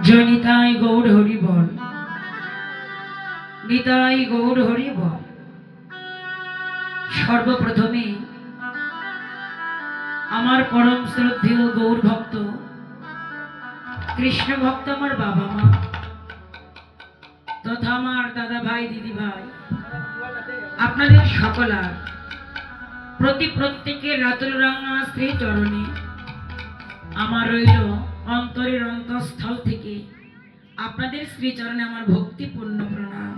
জয় নিতাই গৌর হরি বল, নিতাই গৌর হরি বল। সর্বপ্রথমে আমার পরম শ্রদ্ধেয় গৌর ভক্ত, কৃষ্ণ ভক্ত আমার বাবা মা তথা আমার দাদা ভাই দিদি ভাই, আপনাদের সকলার প্রতি প্রত্যেকের রাতুল রাঙা শ্রী চরণে আমার রইল অন্তরের অন্তঃস্থল থেকে আপনাদের শ্রীচরণে আমার ভক্তিপূর্ণ প্রণাম।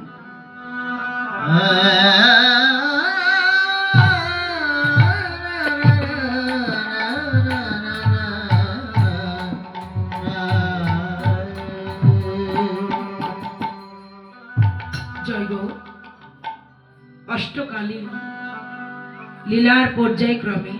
জয় গৌর। অষ্টকালীন লীলার পর্যায়ক্রমে